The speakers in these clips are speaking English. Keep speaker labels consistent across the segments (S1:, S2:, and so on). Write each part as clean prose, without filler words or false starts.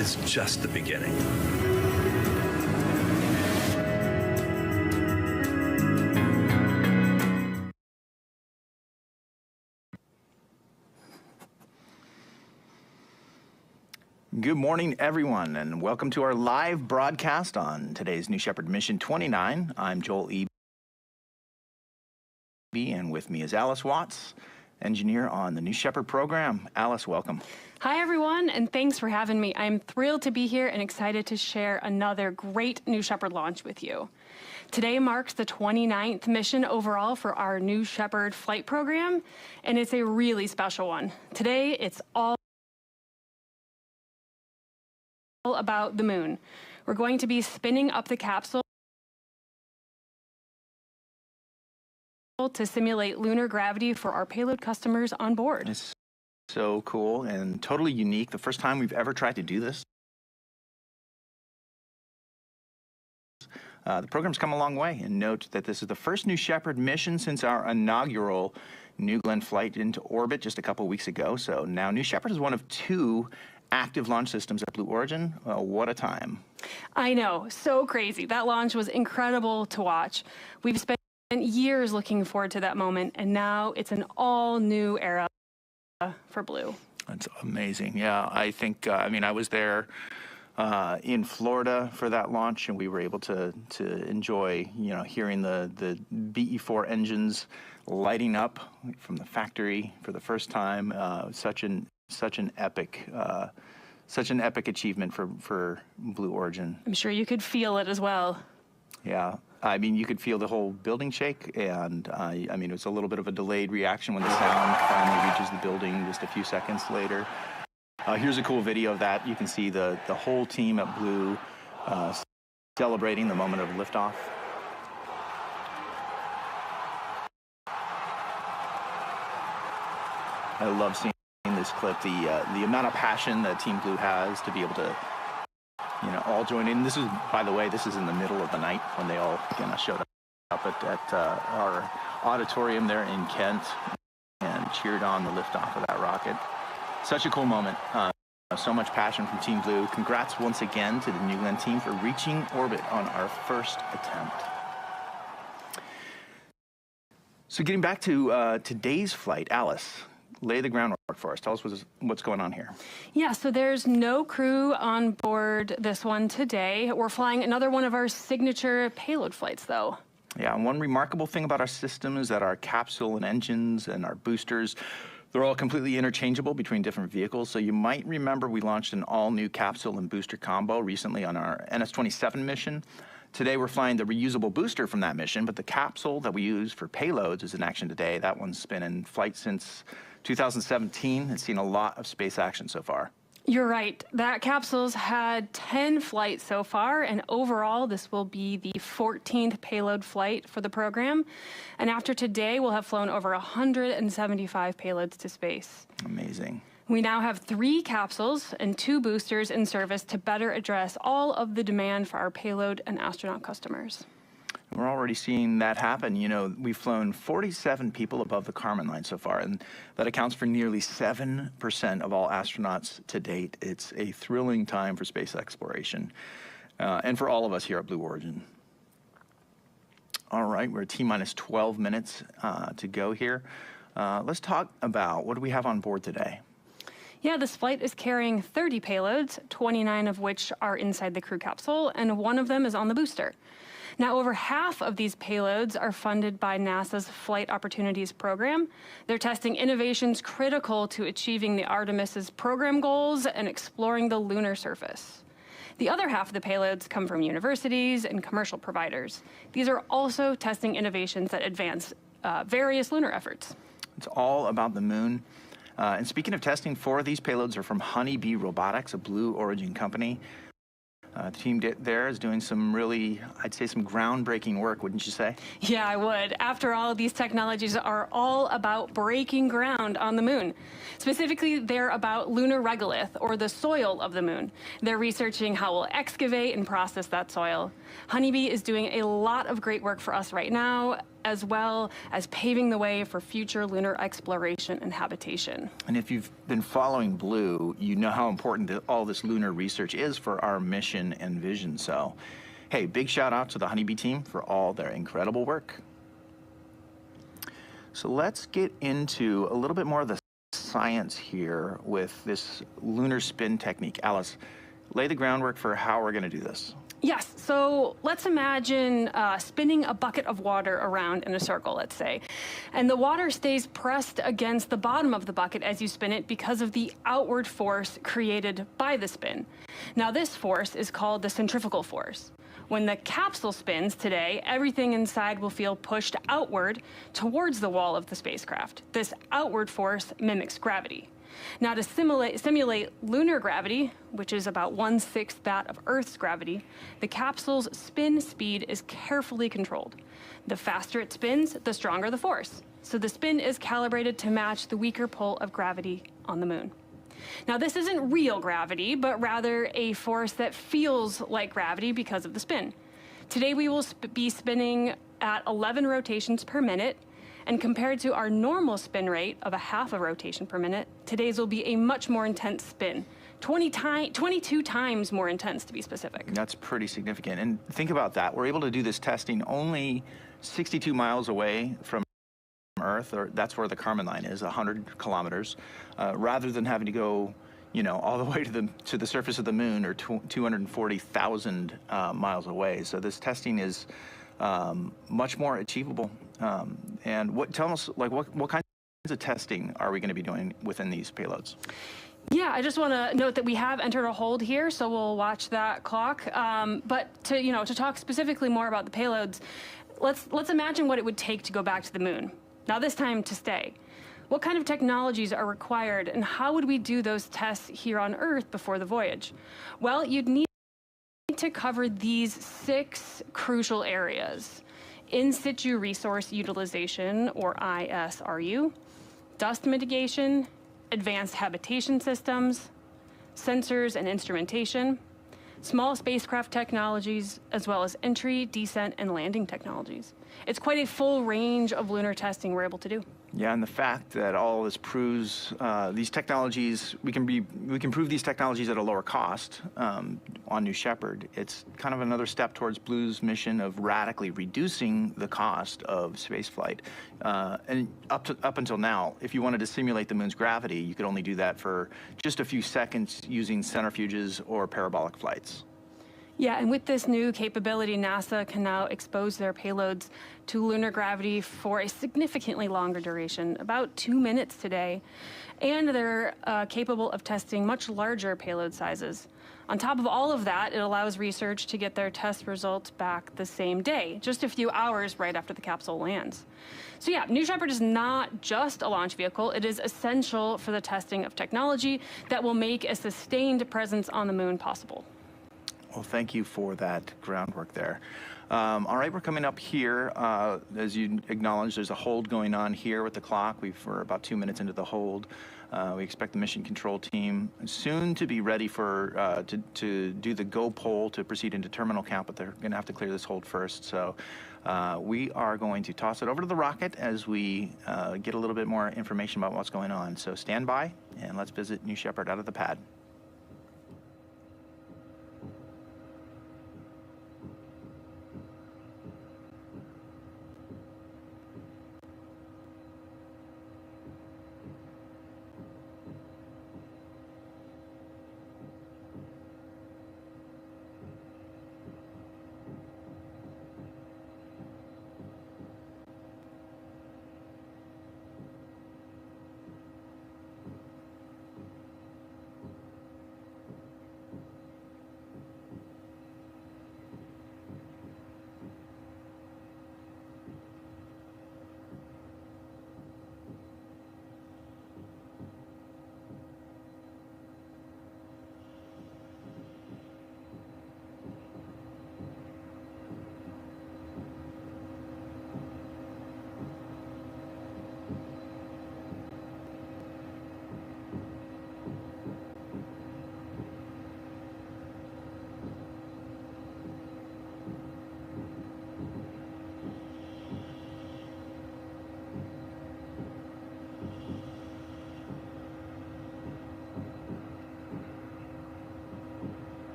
S1: is just the beginning.
S2: Good morning, everyone, and welcome to our live broadcast on today's New Shepard Mission 29. I'm Joel E. and with me is Alice Watts, engineer on the New Shepard program. Alice, welcome.
S3: Hi, everyone, and thanks for having me. I'm thrilled to be here and excited to share another great New Shepard launch with you. Today marks the 29th mission overall for our New Shepard flight program, and it's a really special one. Today, it's all about the moon. We're going to be spinning up the capsule to simulate lunar gravity for our payload customers on board.
S2: It's so cool and totally unique. The first time we've ever tried to do this. The program's come a long way, and note that this is the first New Shepard mission since our inaugural New Glenn flight into orbit just a couple weeks ago. So now New Shepard is one of two active launch systems at Blue Origin. What a time.
S3: I know, so crazy. That launch was incredible to watch. We've spent years looking forward to that moment, and now it's an all-new era for Blue.
S2: That's amazing. Yeah, I think, I was there in Florida for that launch, and we were able to enjoy, hearing the BE-4 engines lighting up from the factory for the first time. Such an epic achievement for Blue Origin.
S3: I'm sure you could feel it as well.
S2: Yeah, you could feel the whole building shake, and it was a little bit of a delayed reaction when the sound finally reaches the building just a few seconds later. Here's a cool video of that. You can see the whole team at Blue celebrating the moment of liftoff. I love seeing this clip, the amount of passion that Team Blue has to be able to, all join in. This is, by the way, this is in the middle of the night when they all showed up at our auditorium there in Kent and cheered on the liftoff of that rocket. Such a cool moment. So much passion from Team Blue. Congrats once again to the New Glenn team for reaching orbit on our first attempt. So getting back to today's flight, Alice, lay the groundwork for us. Tell us what's going on here.
S3: Yeah, so there's no crew on board this one today. We're flying another one of our signature payload flights, though.
S2: Yeah, and one remarkable thing about our system is that our capsule and engines and our boosters, they're all completely interchangeable between different vehicles. So you might remember we launched an all-new capsule and booster combo recently on our NS-27 mission. Today we're flying the reusable booster from that mission, but the capsule that we use for payloads is in action today. That one's been in flight since 2017. It's seen a lot of space action so far.
S3: You're right. That capsule's had 10 flights so far, and overall, this will be the 14th payload flight for the program. And after today, we'll have flown over 175 payloads to space.
S2: Amazing.
S3: We now have 3 capsules and 2 boosters in service to better address all of the demand for our payload and astronaut customers.
S2: We're already seeing that happen. We've flown 47 people above the Kármán line so far, and that accounts for nearly 7% of all astronauts to date. It's a thrilling time for space exploration, and for all of us here at Blue Origin. All right, we're at T-minus 12 minutes to go here. Let's talk about what do we have on board today.
S3: Yeah, this flight is carrying 30 payloads, 29 of which are inside the crew capsule, and 1 of them is on the booster. Now, over half of these payloads are funded by NASA's Flight Opportunities Program. They're testing innovations critical to achieving the Artemis's program goals and exploring the lunar surface. The other half of the payloads come from universities and commercial providers. These are also testing innovations that advance various lunar efforts.
S2: It's all about the moon. And speaking of testing, 4 of these payloads are from Honeybee Robotics, a Blue Origin company. The team there is doing some really, I'd say, some groundbreaking work, wouldn't you say?
S3: Yeah, I would. After all, these technologies are all about breaking ground on the moon. Specifically, they're about lunar regolith, or the soil of the moon. They're researching how we'll excavate and process that soil. Honeybee is doing a lot of great work for us right now, as well as paving the way for future lunar exploration and habitation.
S2: And if you've been following Blue, you know how important all this lunar research is for our mission and vision. So, hey, big shout out to the Honeybee team for all their incredible work. So let's get into a little bit more of the science here with this lunar spin technique. Alice, lay the groundwork for how we're going to do this.
S3: Yes, so let's imagine spinning a bucket of water around in a circle, let's say. And the water stays pressed against the bottom of the bucket as you spin it because of the outward force created by the spin. Now this force is called the centrifugal force. When the capsule spins today, everything inside will feel pushed outward towards the wall of the spacecraft. This outward force mimics gravity. Now, to simulate lunar gravity, which is about 1/6 that of Earth's gravity, the capsule's spin speed is carefully controlled. The faster it spins, the stronger the force. So the spin is calibrated to match the weaker pull of gravity on the moon. Now, this isn't real gravity, but rather a force that feels like gravity because of the spin. Today, we will be spinning at 11 rotations per minute. And compared to our normal spin rate of a half a rotation per minute, today's will be a much more intense spin, 22 times more intense to be specific.
S2: That's pretty significant. And think about that. We're able to do this testing only 62 miles away from Earth, or that's where the Kármán line is, 100 kilometers, rather than having to go, you know, all the way to the surface of the moon, or 240,000 miles away. So this testing is much more achievable. And tell us, like, what kinds of testing are we going to be doing within these payloads?
S3: Yeah, I just want to note that we have entered a hold here, so we'll watch that clock. But to talk specifically more about the payloads, let's imagine what it would take to go back to the moon. Now, this time to stay. What kind of technologies are required, and how would we do those tests here on Earth before the voyage? Well, you'd need to cover these 6 crucial areas: in situ resource utilization, or ISRU, dust mitigation, advanced habitation systems, sensors and instrumentation, small spacecraft technologies, as well as entry, descent, and landing technologies. It's quite a full range of lunar testing we're able to do.
S2: Yeah, and the fact that all this proves these technologies, we can prove these technologies at a lower cost on New Shepard. It's kind of another step towards Blue's mission of radically reducing the cost of spaceflight. And up until now, if you wanted to simulate the moon's gravity, you could only do that for just a few seconds using centrifuges or parabolic flights.
S3: Yeah, and with this new capability, NASA can now expose their payloads to lunar gravity for a significantly longer duration, about 2 minutes today, and they're capable of testing much larger payload sizes. On top of all of that, it allows research to get their test results back the same day, just a few hours right after the capsule lands. So yeah, New Shepard is not just a launch vehicle, it is essential for the testing of technology that will make a sustained presence on the moon possible.
S2: Well, thank you for that groundwork there. All right, we're coming up here. As you acknowledged, there's a hold going on here with the clock. We're about 2 minutes into the hold. We expect the mission control team soon to be ready for to do the go poll to proceed into terminal count, but they're going to have to clear this hold first. So we are going to toss it over to the rocket as we get a little bit more information about what's going on. So stand by, and let's visit New Shepard out of the pad.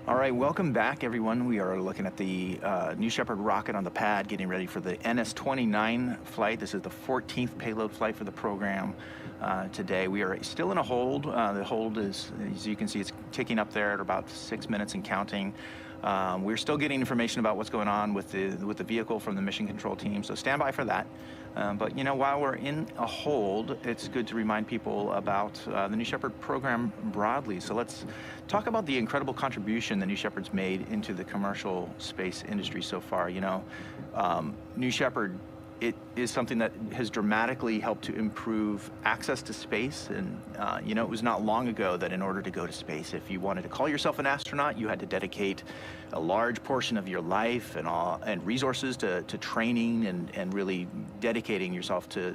S2: All right, welcome back, everyone. We are looking at the New Shepard rocket on the pad, getting ready for the NS-29 flight. This is the 14th payload flight for the program today. We are still in a hold. The hold is, as you can see, it's ticking up there at about 6 minutes and counting. We're still getting information about what's going on with the vehicle from the mission control team, so stand by for that. But, you know, while we're in a hold, it's good to remind people about the New Shepard program broadly. So let's talk about the incredible contribution that New Shepard's made into the commercial space industry so far. You know, New Shepard, it is something that has dramatically helped to improve access to space. And, you know, it was not long ago that in order to go to space, if you wanted to call yourself an astronaut, you had to dedicate a large portion of your life and resources to training and really dedicating yourself to,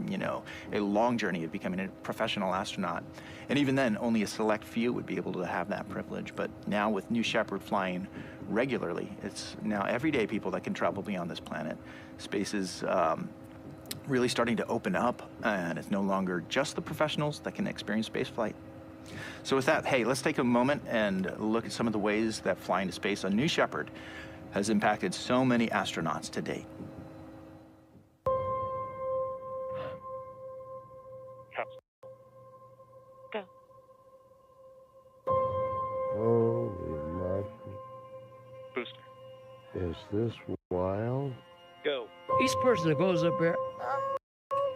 S2: you know, a long journey of becoming a professional astronaut. And even then, only a select few would be able to have that privilege. But now with New Shepard flying regularly, it's now everyday people that can travel beyond this planet. Space is really starting to open up, and it's no longer just the professionals that can experience space flight. So with that, hey, let's take a moment and look at some of the ways that flying to space on New Shepard has impacted so many astronauts to date.
S1: Go.
S4: Holy moly.
S1: Booster.
S4: Is this wild?
S1: Go.
S5: Each person that goes up there,
S6: Oh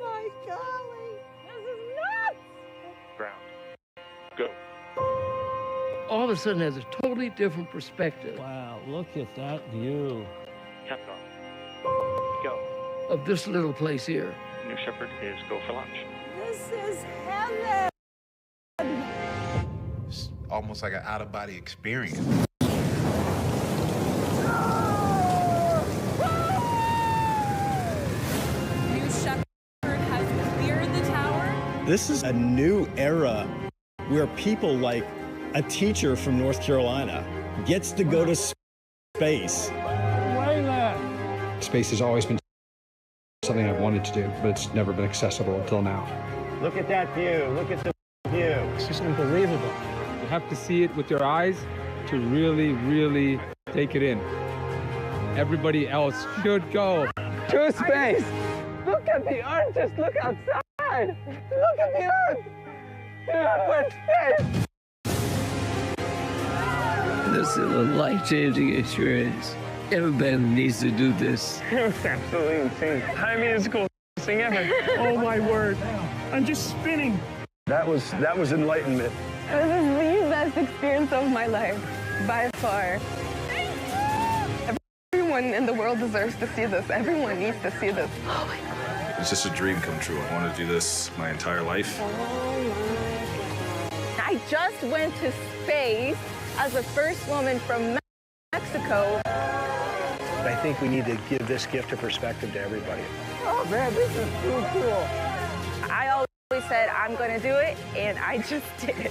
S6: my golly, this is nuts!
S1: Ground. Go.
S5: all of a sudden has a totally different perspective
S7: Wow, look at that view.
S1: Captain off. Go.
S5: of this little place here.
S1: New Shepard is go for launch.
S6: This is heaven!
S8: It's almost like an out-of-body experience.
S6: New Shepard has cleared the tower.
S9: This is a new era where people like a teacher from North Carolina gets to go to space.
S10: Space has always been something I've wanted to do, but it's never been accessible until now.
S9: Look at that view. Look at the view.
S7: It's just unbelievable. You have to see it with your eyes to really, really take it in. Everybody else should go to space.
S5: Look at the earth, just look outside. Look at the earth. We're in space. This is a life-changing experience. Everybody needs to do this.
S11: It was absolutely insane. I mean, it's the coolest thing ever. Oh my word. I'm just spinning.
S4: That was enlightenment.
S12: This is the best experience of my life, by far. Everyone in the world deserves to see this. Everyone needs to see this. Oh my God.
S13: It's just a dream come true. I wanted to do this my entire life.
S12: Oh my God. I just went to space as the first woman from Mexico.
S14: I think we need to give this gift of perspective to everybody.
S12: Oh man, this is so cool. I always said I'm gonna do it, and I just did it.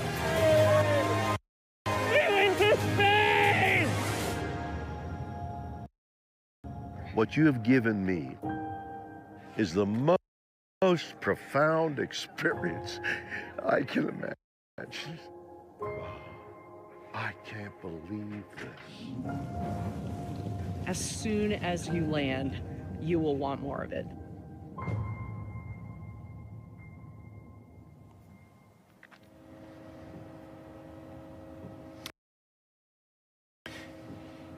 S11: We went to space!
S4: What you have given me is the most profound experience I can imagine. I can't believe this.
S15: As soon as you land, you will want more of it.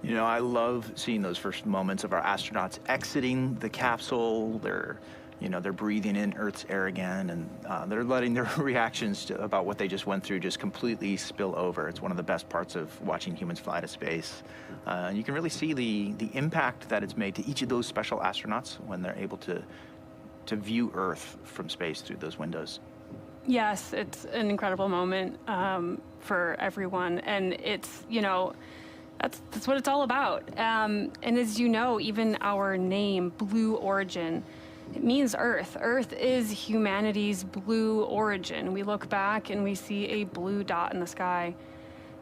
S2: You know, I love seeing those first moments of our astronauts exiting the capsule. They're breathing in Earth's air again, and they're letting their reactions about what they just went through just completely spill over. It's one of the best parts of watching humans fly to space. You can really see the impact that it's made to each of those special astronauts when they're able to view Earth from space through those windows.
S3: Yes, it's an incredible moment for everyone, and it's, you know, that's what it's all about. And as you know, even our name, Blue Origin, it means Earth. Earth is humanity's blue origin. We look back and we see a blue dot in the sky.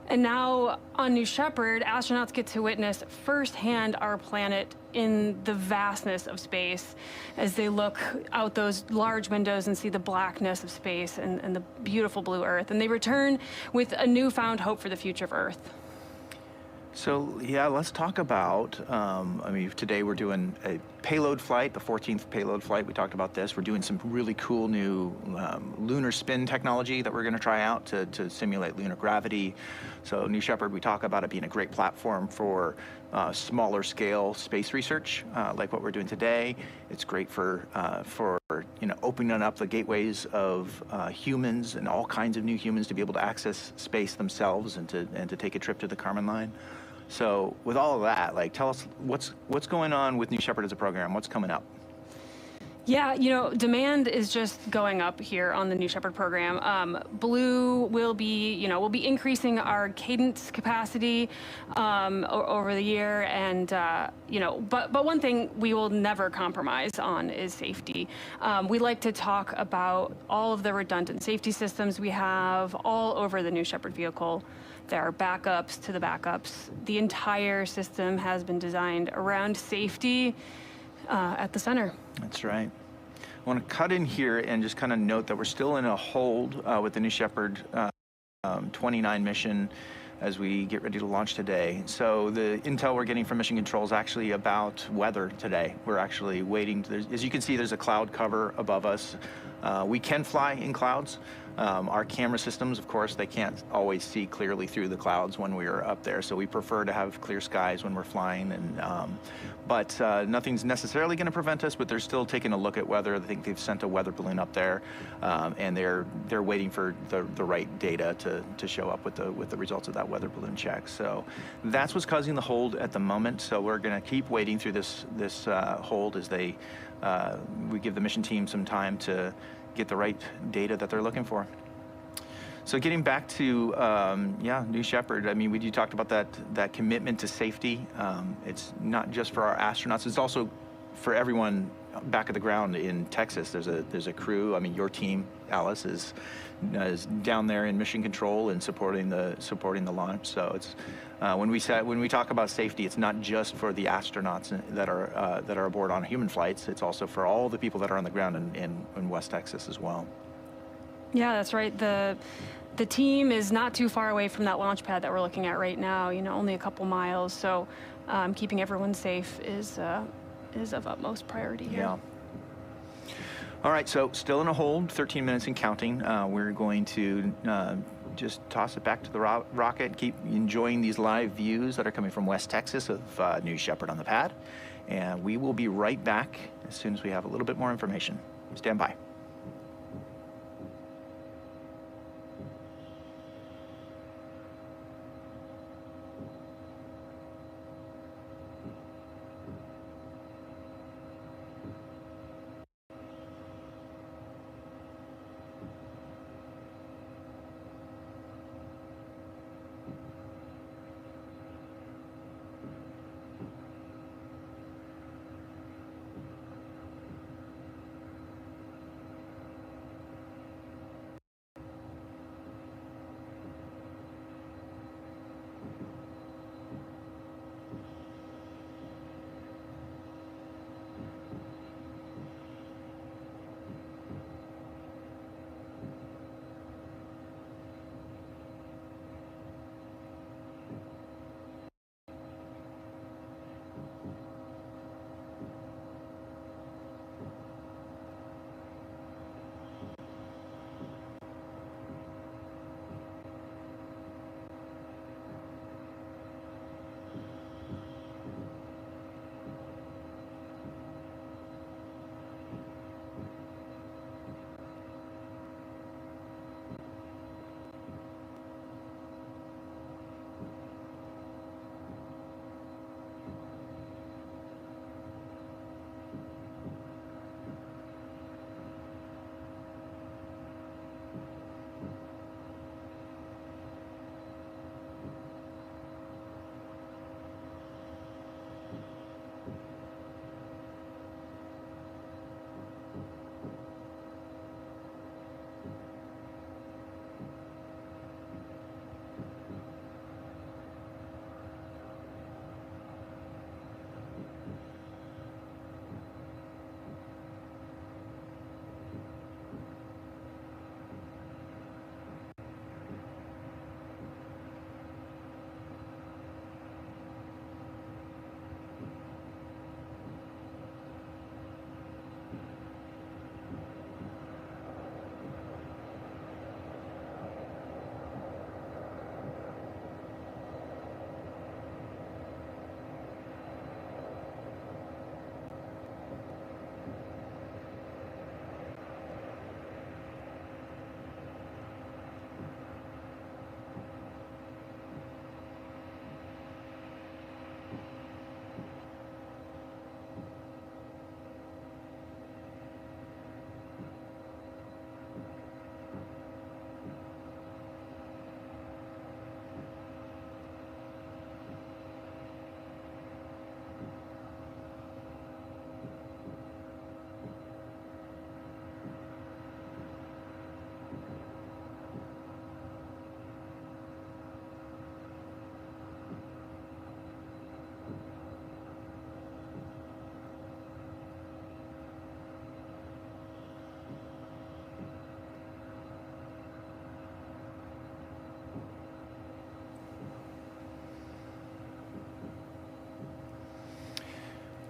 S3: And now on New Shepard, astronauts get to witness firsthand our planet in the vastness of space as they look out those large windows and see the blackness of space and the beautiful blue Earth. And they return with a newfound hope for the future of Earth.
S2: So yeah, let's talk about, I mean, today we're doing a payload flight, the 14th payload flight. We talked about this. We're doing some really cool new lunar spin technology that we're going to try out to simulate lunar gravity. So New Shepard, we talk about it being a great platform for smaller scale space research, like what we're doing today. It's great for opening up the gateways of humans and all kinds of new humans to be able to access space themselves and to take a trip to the Kármán line. So with all of that, like, tell us what's going on with New Shepard as a program. What's coming up?
S3: Yeah, demand is just going up here on the New Shepard program. Blue will be, we'll be increasing our cadence capacity over the year, and but one thing we will never compromise on is safety. We like to talk about all of the redundant safety systems we have all over the New Shepard vehicle. There are backups to the backups. The entire system has been designed around safety at the center.
S2: That's right. I want to cut in here and just kind of note that we're still in a hold with the New Shepard 29 mission as we get ready to launch today. So the intel we're getting from Mission Control is actually about weather today. We're actually waiting. As you can see, there's a cloud cover above us. We can fly in clouds. Our camera systems, of course, they can't always see clearly through the clouds when we are up there, so we prefer to have clear skies when we're flying. But nothing's necessarily going to prevent us, but they're still taking a look at weather. I think they've sent a weather balloon up there, and they're waiting for the right data to show up with the results of that weather balloon check. So that's what's causing the hold at the moment. So we're going to keep waiting through this hold as we give the mission team some time to get the right data that they're looking for. So getting back to New Shepard, I mean, you talked about that commitment to safety. It's not just for our astronauts, it's also for everyone back at the ground in Texas. There's a crew. I mean, your team, Alice, is down there in mission control and supporting the launch. So it's when we talk about safety, it's not just for the astronauts that are aboard on human flights. It's also for all the people that are on the ground in West Texas as well.
S3: Yeah, that's right. The team is not too far away from that launch pad that we're looking at right now. Only a couple miles. So keeping everyone safe is of utmost priority here.
S2: Yeah. All right, so still in a hold, 13 minutes and counting. We're going to just toss it back to the rocket, keep enjoying these live views that are coming from West Texas of New Shepard on the pad. And we will be right back as soon as we have a little bit more information. Stand by.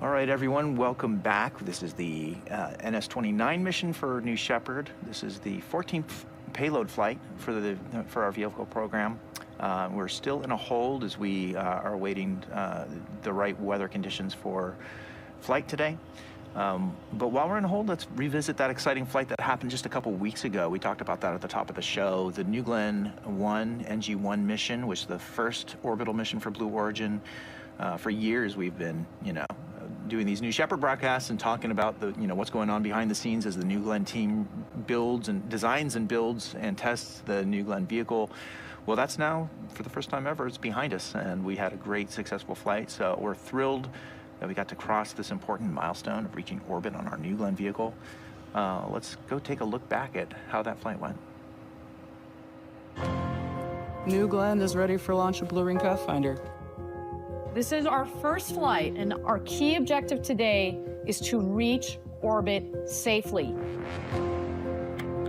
S2: All right, everyone, welcome back. This is the NS-29 mission for New Shepard. This is the 14th payload flight for our vehicle program. We're still in a hold as we are awaiting the right weather conditions for flight today. But while we're in a hold, let's revisit that exciting flight that happened just a couple weeks ago. We talked about that at the top of the show. The New Glenn 1 NG-1 mission was the first orbital mission for Blue Origin. For years, we've been, doing these New Shepard broadcasts and talking about what's going on behind the scenes as the New Glenn team designs and builds and tests the New Glenn vehicle. Well, that's now, for the first time ever, it's behind us, and we had a great, successful flight. So we're thrilled that we got to cross this important milestone of reaching orbit on our New Glenn vehicle. Let's go take a look back at how that flight went.
S16: New Glenn is ready for launch of Blue Ring Pathfinder.
S15: This is our first flight, and our key objective today is to reach orbit safely.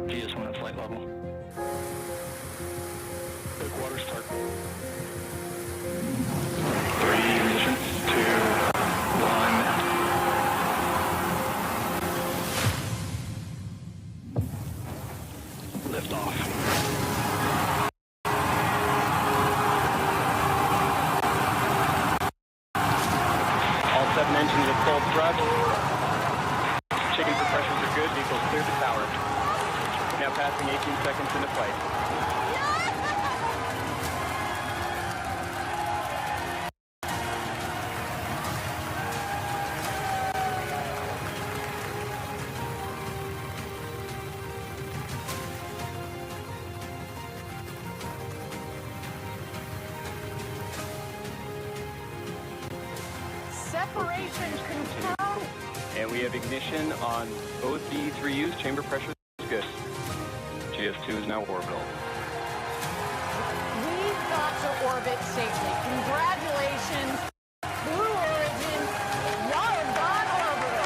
S1: GS1 at flight level. Quick water start. 3, ignition, 2, 1. Lift off.
S5: Engines at full thrust. Chicken suppressions are good. Vehicle's cleared the tower. Now passing 18 seconds into flight.
S12: Separation confirmed.
S5: And we have ignition on both D3Us. Chamber pressure is good. GS2 is now orbital.
S12: We've got to orbit safely. Congratulations, Blue Origin. Y'all have gone orbital.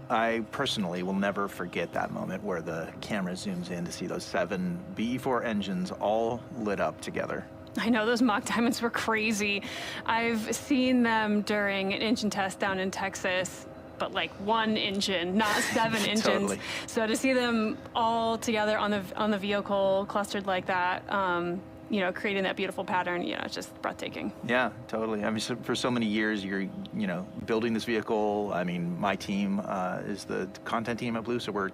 S2: I personally will never forget that moment where the camera zooms in to see those 7 BE-4 engines all lit up together.
S3: I know, those mock diamonds were crazy. I've seen them during an engine test down in Texas, but like 1 engine, not 7 engines.
S2: Totally.
S3: So to see them all together on the vehicle, clustered like that, creating that beautiful pattern, it's just breathtaking.
S2: Yeah, totally. I mean, for so many years, you're, building this vehicle. I mean, my team is the content team at Blue, so we're,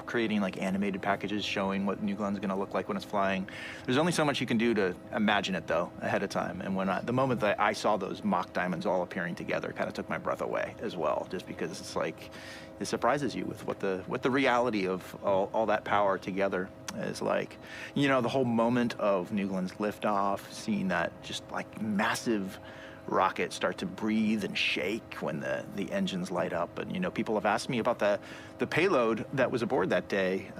S2: creating like animated packages showing what New Glenn's going to look like when it's flying. There's only so much you can do to imagine it, though, ahead of time. And the moment that I saw those mock diamonds all appearing together, kind of took my breath away as well, just because it's like, it surprises you with what the reality of all that power together is like. The whole moment of New Glenn's liftoff, seeing that just like massive rocket start to breathe and shake when the engines light up. And people have asked me about the payload that was aboard that day.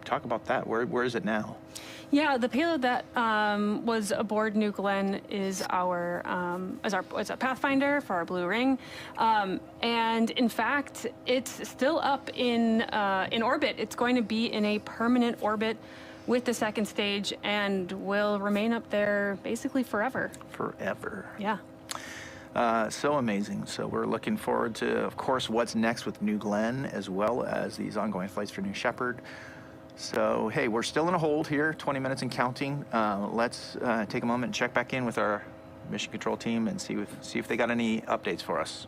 S2: Talk about that. Where is it now?
S3: Yeah, the payload that was aboard New Glenn is our Pathfinder for our Blue Ring, and in fact, it's still up in orbit. It's going to be in a permanent orbit with the second stage, and will remain up there basically forever.
S2: Forever.
S3: Yeah.
S2: So amazing. So we're looking forward to, of course, what's next with New Glenn, as well as these ongoing flights for New Shepard. So, hey, we're still in a hold here, 20 minutes and counting. Let's take a moment and check back in with our mission control team and see if they got any updates for us.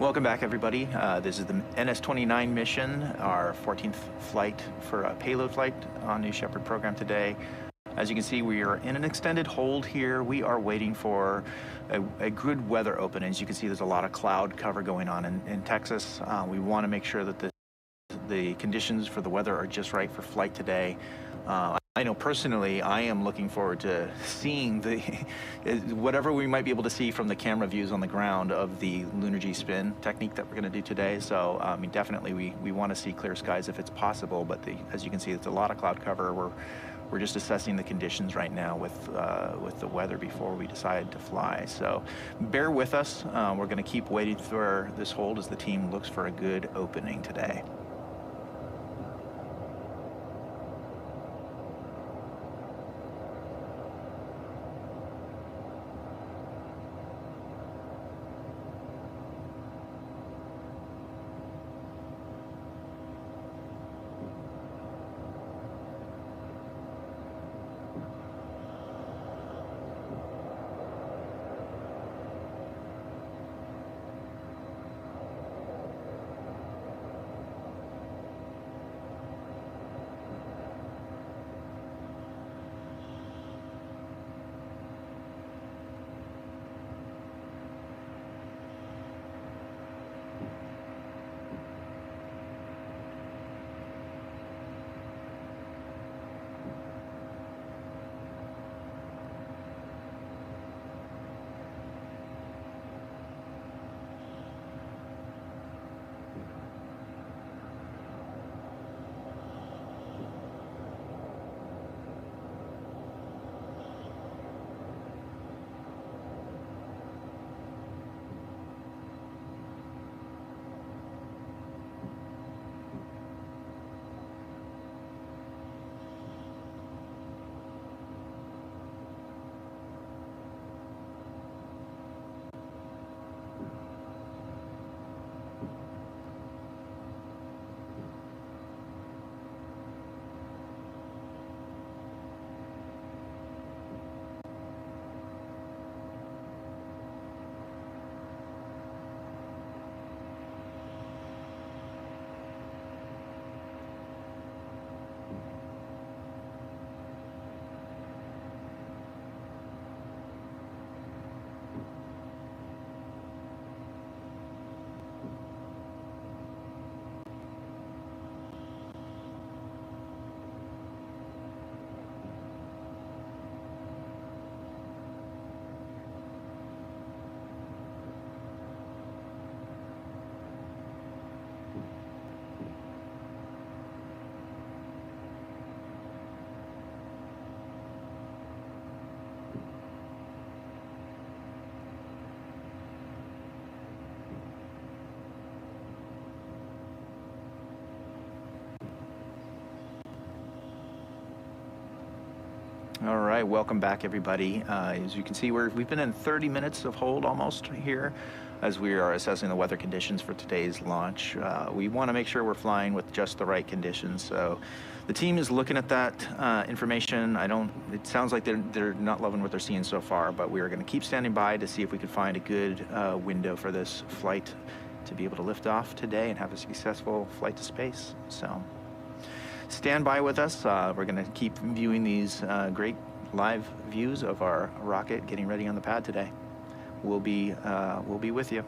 S2: Welcome back, everybody. This is the NS-29 mission, our 14th flight for a payload flight on New Shepard program today. As you can see, we are in an extended hold here. We are waiting for a good weather open. As you can see, there's a lot of cloud cover going on in Texas. We want to make sure that the conditions for the weather are just right for flight today. I know personally, I am looking forward to seeing whatever we might be able to see from the camera views on the ground of the lunar G-spin technique that we're going to do today. So, I mean, definitely we want to see clear skies if it's possible. But as you can see, it's a lot of cloud cover. We're just assessing the conditions right now with the weather before we decide to fly. So, bear with us. We're going to keep waiting for this hold as the team looks for a good opening today. All right, welcome back, everybody. As you can see, we've been in 30 minutes of hold almost here as we are assessing the weather conditions for today's launch. We want to make sure we're flying with just the right conditions. So the team is looking at that information. It sounds like they're not loving what they're seeing so far, but we are going to keep standing by to see if we can find a good window for this flight to be able to lift off today and have a successful flight to space. So stand by with us. We're going to keep viewing these great live views of our rocket getting ready on the pad today. We'll be with you.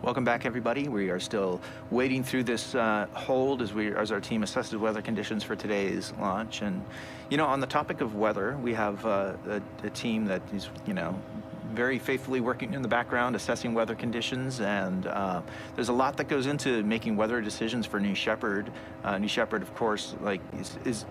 S2: Welcome back, everybody. We are still wading through this hold as our team assesses weather conditions for today's launch. And, you know, on the topic of weather, we have a team that is, you know, very faithfully working in the background, assessing weather conditions, and there's a lot that goes into making weather decisions for New Shepard. New Shepard, of course, like is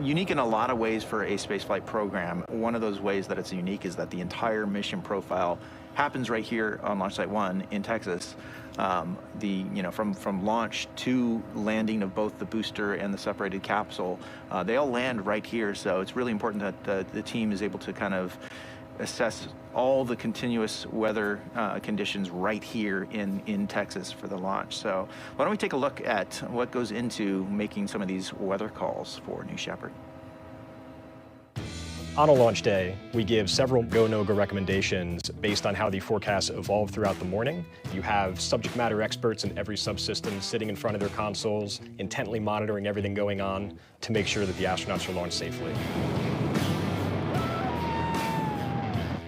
S2: unique in a lot of ways for a spaceflight program. One of those ways that it's unique is that the entire mission profile happens right here on Launch Site 1 in Texas. From launch to landing of both the booster and the separated capsule, they all land right here. So it's really important that the team is able to kind of assess all the continuous weather conditions right here in Texas for the launch. So why don't we take a look at what goes into making some of these weather calls for New Shepard.
S17: On a launch day, we give several go, no-go recommendations based on how the forecasts evolve throughout the morning. You have subject matter experts in every subsystem sitting in front of their consoles, intently monitoring everything going on to make sure that the astronauts are launched safely.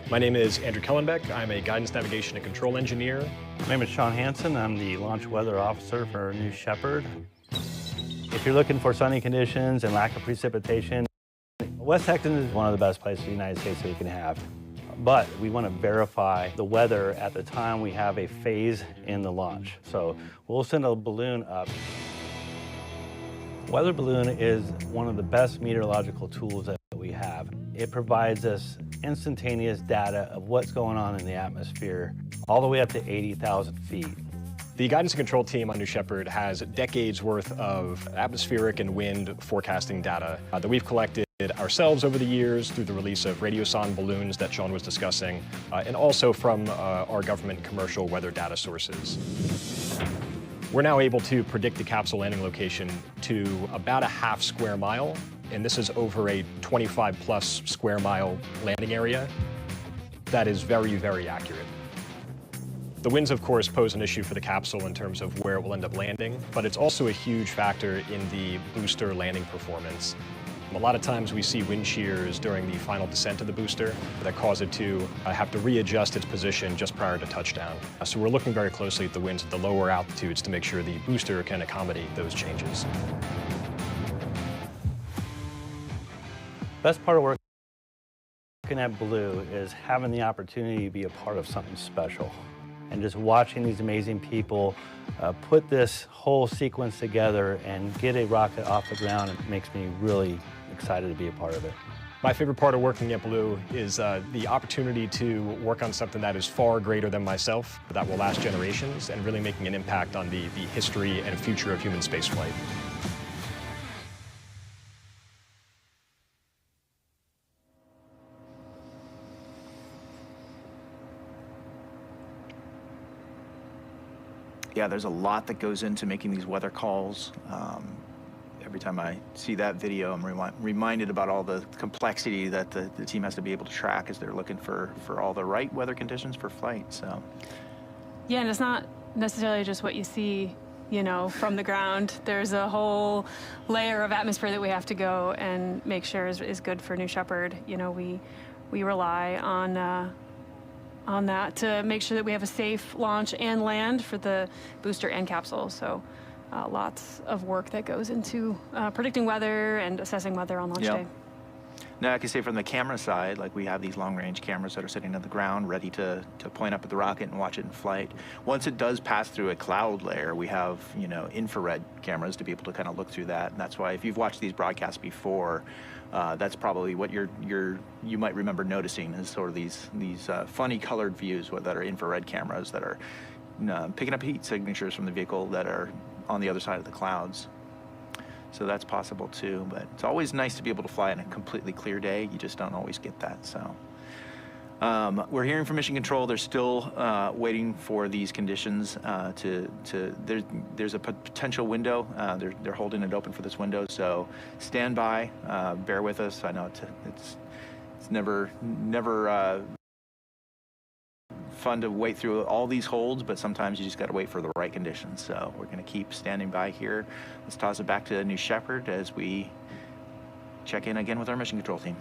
S17: My name is Andrew Kellenbeck. I'm a guidance, navigation, and control engineer.
S18: My name is Sean Hansen. I'm the launch weather officer for New Shepard. If you're looking for sunny conditions and lack of precipitation, West Texas is one of the best places in the United States that you can have. But we want to verify the weather at the time we have a phase in the launch. So we'll send a balloon up. Weather balloon is one of the best meteorological tools that we have. It provides us instantaneous data of what's going on in the atmosphere all the way up to 80,000 feet.
S17: The guidance and control team on New Shepard has decades worth of atmospheric and wind forecasting data that we've collected ourselves over the years through the release of radiosonde balloons that Sean was discussing, and also from our government commercial weather data sources. We're now able to predict the capsule landing location to about a half square mile, and this is over a 25+ square mile landing area. That is very, very accurate. The winds, of course, pose an issue for the capsule in terms of where it will end up landing, but it's also a huge factor in the booster landing performance. A lot of times we see wind shears during the final descent of the booster that cause it to have to readjust its position just prior to touchdown. So we're looking very closely at the winds at the lower altitudes to make sure the booster can accommodate those changes.
S18: Best part of working at Blue is having the opportunity to be a part of something special. And just watching these amazing people put this whole sequence together and get a rocket off the ground, it makes me really excited to be a part of it.
S17: My favorite part of working at Blue is the opportunity to work on something that is far greater than myself, that will last generations, and really making an impact on the history and future of human spaceflight.
S2: Yeah, there's a lot that goes into making these weather calls. Every time I see that video, I'm reminded about all the complexity that the team has to be able to track as they're looking for all the right weather conditions for flight. So,
S3: yeah, and it's not necessarily just what you see, you know, from the ground. There's a whole layer of atmosphere that we have to go and make sure is good for New Shepard. You know, we rely on that to make sure that we have a safe launch and land for the booster and capsule. So lots of work that goes into predicting weather and assessing weather on launch day.
S2: Now, I can say from the camera side, like we have these long-range cameras that are sitting on the ground ready to point up at the rocket and watch it in flight. Once it does pass through a cloud layer, we have, you know, infrared cameras to be able to kind of look through that. And that's why if you've watched these broadcasts before, that's probably what you might remember noticing is sort of these funny colored views that are infrared cameras that are picking up heat signatures from the vehicle that are on the other side of the clouds. So that's possible too, but it's always nice to be able to fly on a completely clear day. You just don't always get that. So we're hearing from Mission Control. They're still waiting for these conditions there's a potential window. They're holding it open for this window. So stand by, bear with us. I know it's never fun to wait through all these holds, but sometimes you just got to wait for the right conditions. So we're going to keep standing by here. Let's toss it back to New Shepard as we check in again with our Mission Control team.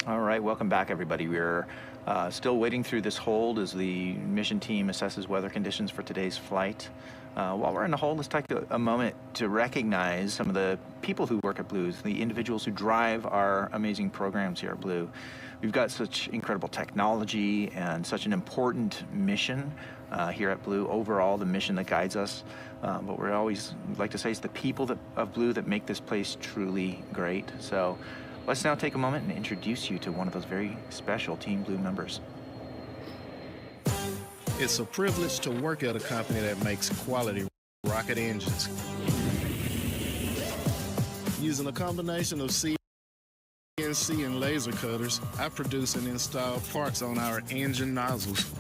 S2: All right, welcome back, everybody. We're still waiting through this hold as the mission team assesses weather conditions for today's flight. While we're in the hold, let's take a moment to recognize some of the people who work at Blue, the individuals who drive our amazing programs here at Blue. We've got such incredible technology and such an important mission here at Blue. Overall, the mission that guides us. But we always like to say it's the people of Blue that make this place truly great. So let's now take a moment and introduce you to one of those very special Team Blue members.
S19: It's a privilege to work at a company that makes quality rocket engines. Using a combination of CNC and laser cutters, I produce and install parts on our engine nozzles.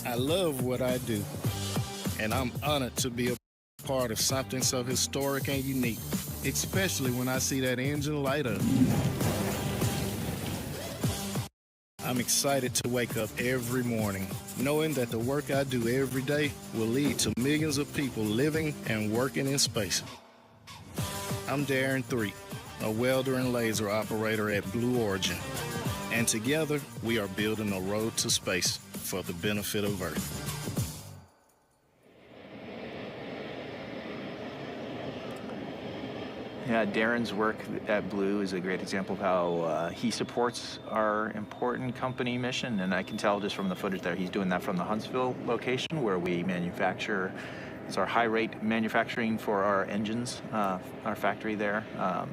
S19: I love what I do, and I'm honored to be a part of something so historic and unique, especially when I see that engine light up. I'm excited to wake up every morning, knowing that the work I do every day will lead to millions of people living and working in space. I'm Darren 3, a welder and laser operator at Blue Origin, and together we are building a road to space for the benefit of Earth.
S2: Yeah, Darren's work at Blue is a great example of how he supports our important company mission, and I can tell just from the footage there, he's doing that from the Huntsville location where we manufacture. It's our high-rate manufacturing for our engines, our factory there,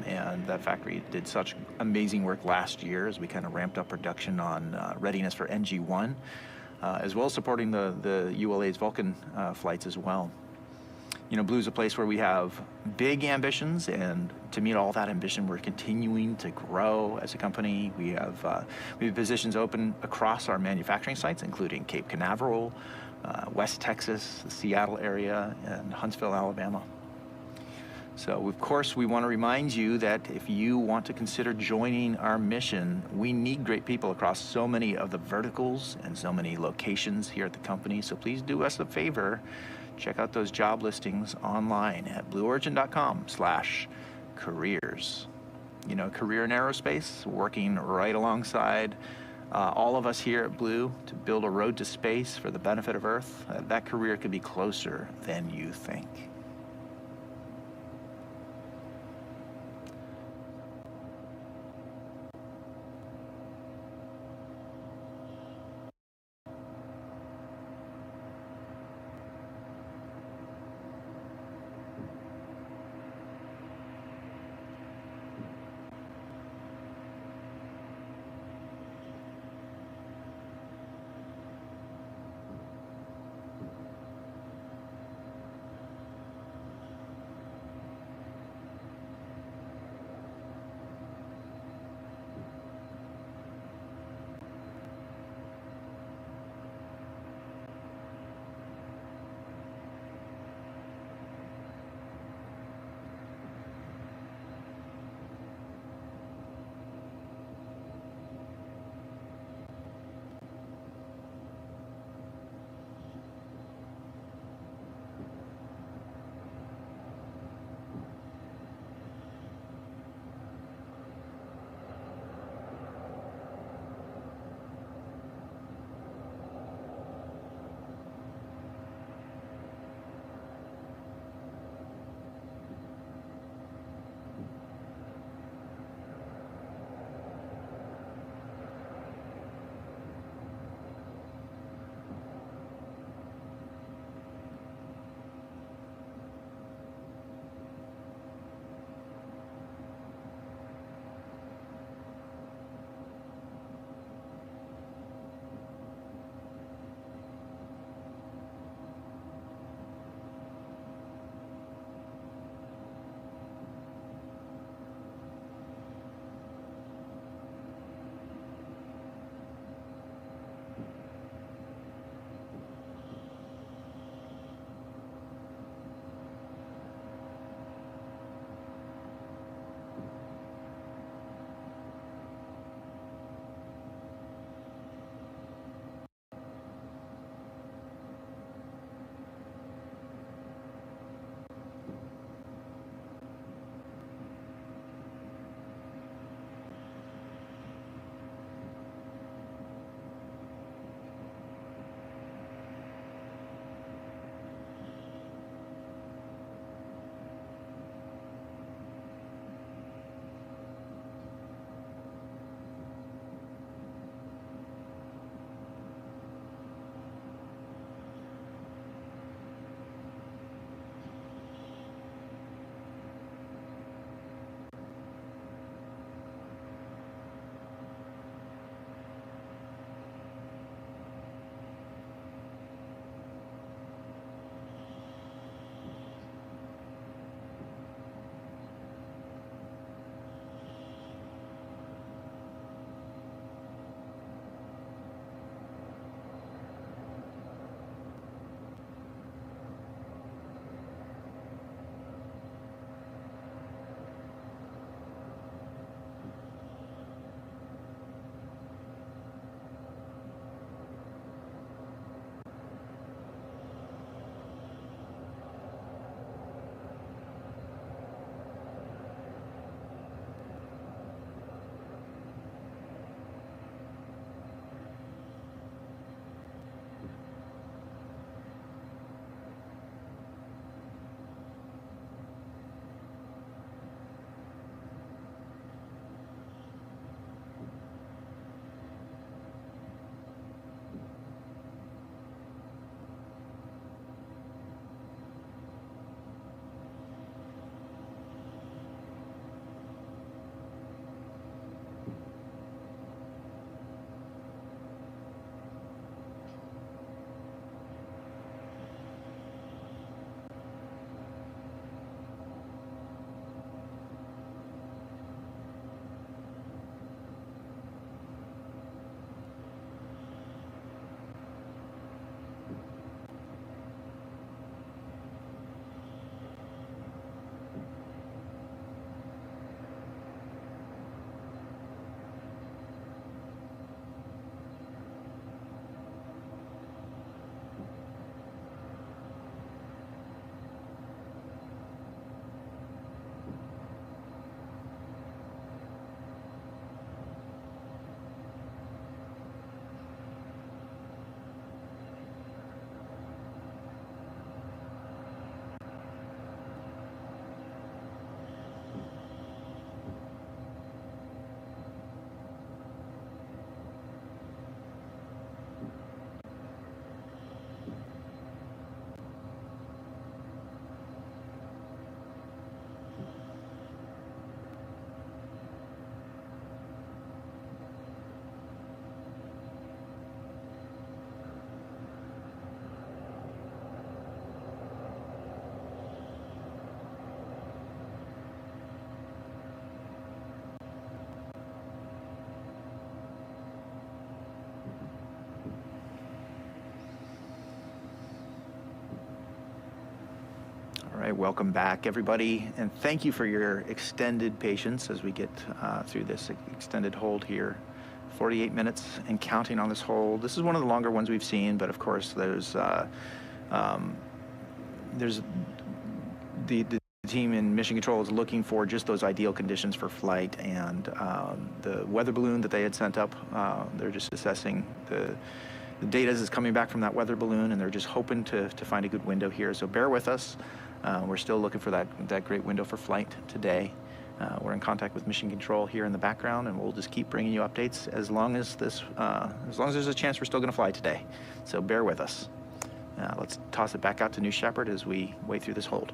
S2: and that factory did such amazing work last year as we kind of ramped up production on readiness for NG1, as well as supporting the ULA's Vulcan flights as well. You know, Blue's a place where we have big ambitions, and to meet all that ambition, we're continuing to grow as a company. We have positions open across our manufacturing sites, including Cape Canaveral, West Texas, the Seattle area, and Huntsville, Alabama. So, of course, we want to remind you that if you want to consider joining our mission, we need great people across so many of the verticals and so many locations here at the company. So please do us a favor. Check out those job listings online at blueorigin.com/careers. You know, career in aerospace, working right alongside all of us here at Blue to build a road to space for the benefit of Earth. That career could be closer than you think. right, welcome back, everybody, and thank you for your extended patience as we get through this extended hold here. 48 minutes and counting on this hold. This is one of the longer ones we've seen, but of course there's the team in Mission Control is looking for just those ideal conditions for flight, and the weather balloon that they had sent up, they're just assessing the data is coming back from that weather balloon, and they're just hoping to find a good window here. So bear with us. We're still looking for that great window for flight today. We're in contact with Mission Control here in the background, and we'll just keep bringing you updates as long as there's a chance we're still going to fly today. So bear with us. Let's toss it back out to New Shepard as we wait through this hold.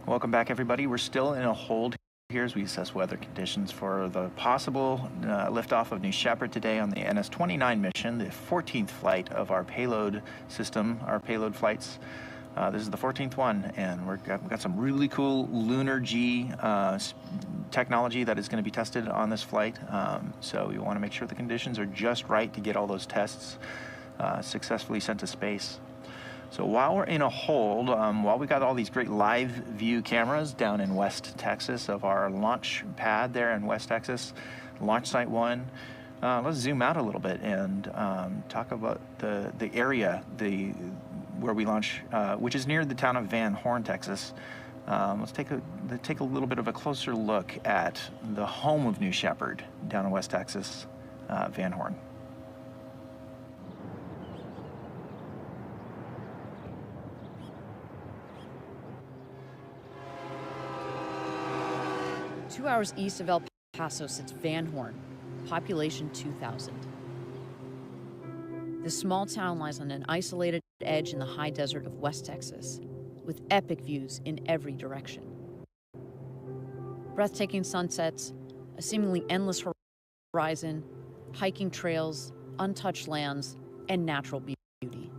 S2: Welcome back, everybody. We're still in a hold here as we assess weather conditions for the possible liftoff of New Shepard today on the NS-29 mission, the 14th flight of our payload system, our payload flights. This is the 14th one, and we've got some really cool lunar G technology that is going to be tested on this flight. So we want to make sure the conditions are just right to get all those tests successfully sent to space. So while we're in a hold, while we got all these great live view cameras down in West Texas of our launch pad there in West Texas, Launch Site 1, let's zoom out a little bit and talk about the area where we launch, which is near the town of Van Horn, Texas. Let's take a little bit of a closer look at the home of New Shepard down in West Texas, Van Horn.
S15: Two hours east of El Paso sits Van Horn, population 2,000. This small town lies on an isolated edge in the high desert of West Texas, with epic views in every direction. Breathtaking sunsets, a seemingly endless horizon, hiking trails, untouched lands, and natural beauty.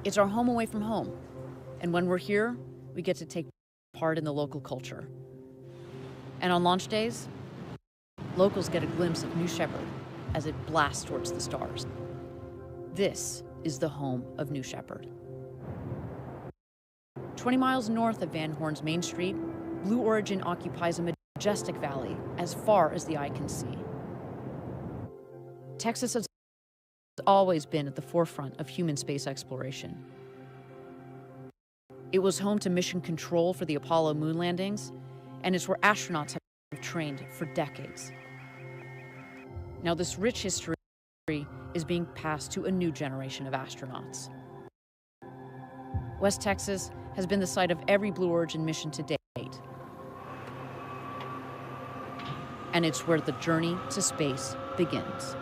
S15: It's our home away from home, and when we're here, we get to take part in the local culture. And on launch days, locals get a glimpse of New Shepard as it blasts towards the stars. This is the home of New Shepard. 20 miles north of Van Horn's Main Street, Blue Origin occupies a majestic valley as far as the eye can see. Texas has always been at the forefront of human space exploration. It was home to mission control for the Apollo moon landings, and it's where astronauts have trained for decades. Now, this rich history is being passed to a new generation of astronauts. West Texas has been the site of every Blue Origin mission to date. And it's where the journey to space begins.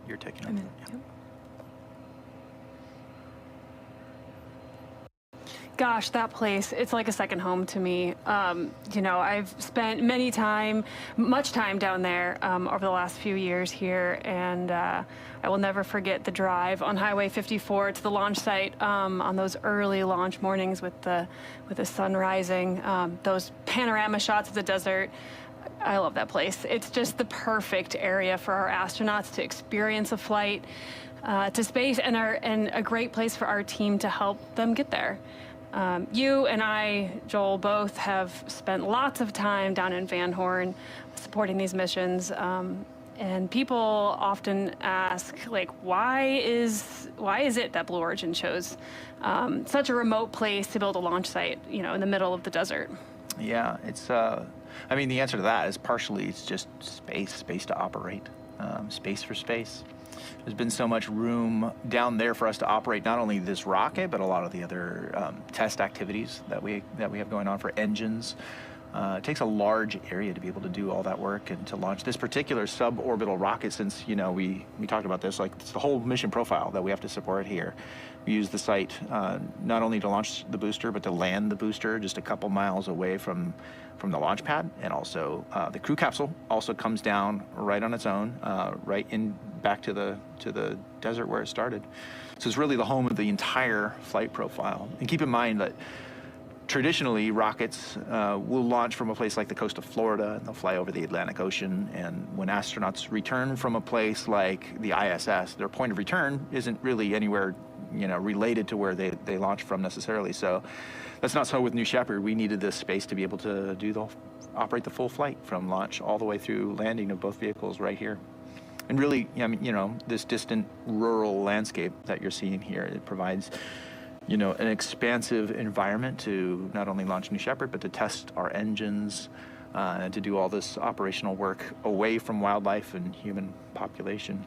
S2: You're taking it.
S3: Gosh, that place, it's like a second home to me. You know, I've spent much time down there over the last few years here, and I will never forget the drive on Highway 54 to the launch site on those early launch mornings with the sun rising, those panorama shots of the desert. I love that place. It's just the perfect area for our astronauts to experience a flight to space, and a great place for our team to help them get there. You and I, Joel, both have spent lots of time down in Van Horn supporting these missions. And people often ask, like, why is it that Blue Origin chose such a remote place to build a launch site, you know, in the middle of the desert?
S2: Yeah, it's, I mean, the answer to that is partially it's just space to operate, space for space. There's been so much room down there for us to operate not only this rocket, but a lot of the other test activities that we have going on for engines. It takes a large area to be able to do all that work and to launch this particular suborbital rocket, since, you know, we talked about this, like, it's the whole mission profile that we have to support here. We use the site not only to launch the booster, but to land the booster just a couple miles away from the launch pad. And also the crew capsule also comes down right on its own, right in back to the desert where it started. So it's really the home of the entire flight profile. And keep in mind that traditionally, rockets will launch from a place like the coast of Florida, and they'll fly over the Atlantic Ocean. And when astronauts return from a place like the ISS, their point of return isn't really anywhere, you know, related to where they launch from necessarily. So that's not so with New Shepard. We needed this space to be able to operate the full flight from launch all the way through landing of both vehicles right here. And really, I mean, you know, this distant rural landscape that you're seeing here, it provides, you know, an expansive environment to not only launch New Shepard, but to test our engines and to do all this operational work away from wildlife and human population.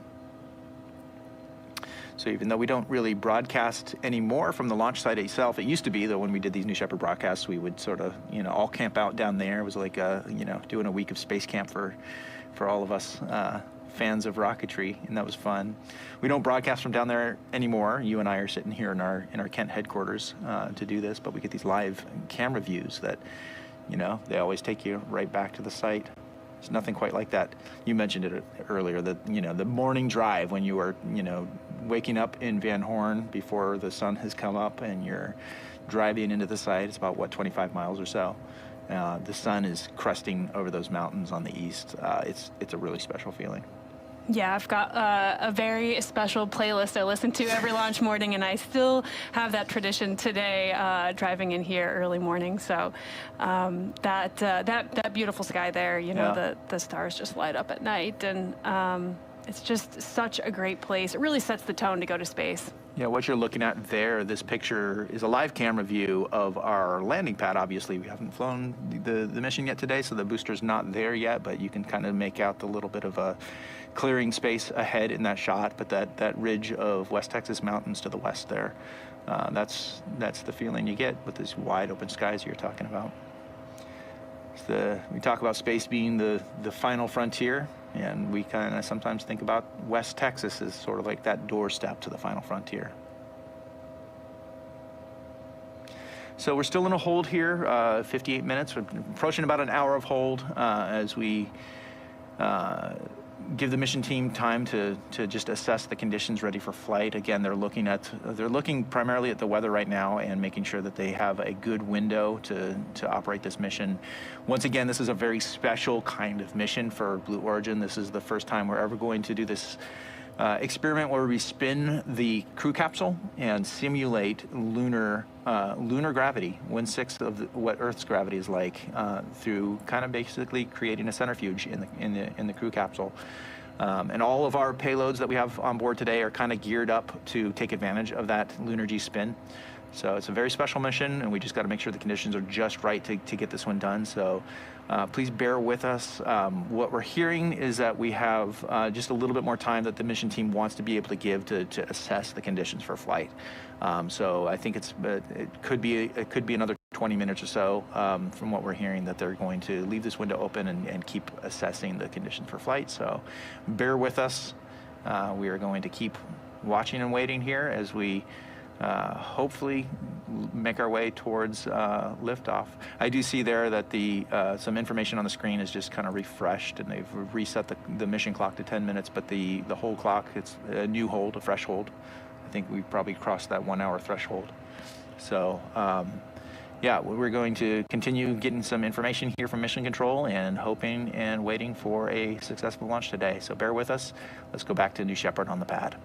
S2: So even though we don't really broadcast anymore from the launch site itself, it used to be that when we did these New Shepard broadcasts, we would sort of, you know, all camp out down there. It was like, you know, doing a week of space camp for all of us fans of rocketry, and that was fun. We don't broadcast from down there anymore. You and I are sitting here in our Kent headquarters to do this, but we get these live camera views that, you know, they always take you right back to the site. It's nothing quite like that. You mentioned it earlier, that, you know, the morning drive when you are, you know, waking up in Van Horn before the sun has come up and you're driving into the site. It's about, what, 25 miles or so. The sun is cresting over those mountains on the east. It's a really special feeling.
S3: Yeah, I've got a very special playlist I listen to every launch morning, and I still have that tradition today, driving in here early morning. So that beautiful sky there, you know, the stars just light up at night, and it's just such a great place. It really sets the tone to go to space.
S2: Yeah, what you're looking at there, this picture is a live camera view of our landing pad. Obviously, we haven't flown the mission yet today, so the booster's not there yet, but you can kind of make out the little bit of a clearing space ahead in that shot. But that ridge of West Texas mountains to the west there, that's the feeling you get with these wide open skies you're talking about. We talk about space being the final frontier, and we kind of sometimes think about West Texas as sort of like that doorstep to the final frontier. So we're still in a hold here, 58 minutes. We're approaching about an hour of hold as we give the mission team time to just assess the conditions ready for flight. Again, they're looking primarily at the weather right now and making sure that they have a good window to operate this mission. Once again, this is a very special kind of mission for Blue Origin. This is the first time we're ever going to do this experiment where we spin the crew capsule and simulate lunar gravity, 1/6 of what Earth's gravity is like, through kind of basically creating a centrifuge in the crew capsule. And all of our payloads that we have on board today are kind of geared up to take advantage of that lunar G spin. So it's a very special mission, and we just got to make sure the conditions are just right to get this one done. So please bear with us. What we're hearing is that we have just a little bit more time that the mission team wants to be able to give to assess the conditions for flight. So I think it could be another 20 minutes or so from what we're hearing, that they're going to leave this window open and keep assessing the conditions for flight. So bear with us. We are going to keep watching and waiting here as we hopefully make our way towards liftoff. I do see there that some information on the screen is just kind of refreshed, and they've reset the mission clock to 10 minutes, but the whole clock, it's a new hold, a fresh hold. I think we probably crossed that 1 hour threshold. So yeah, we're going to continue getting some information here from Mission Control and hoping and waiting for a successful launch today. So bear with us. Let's go back to New Shepard on the pad.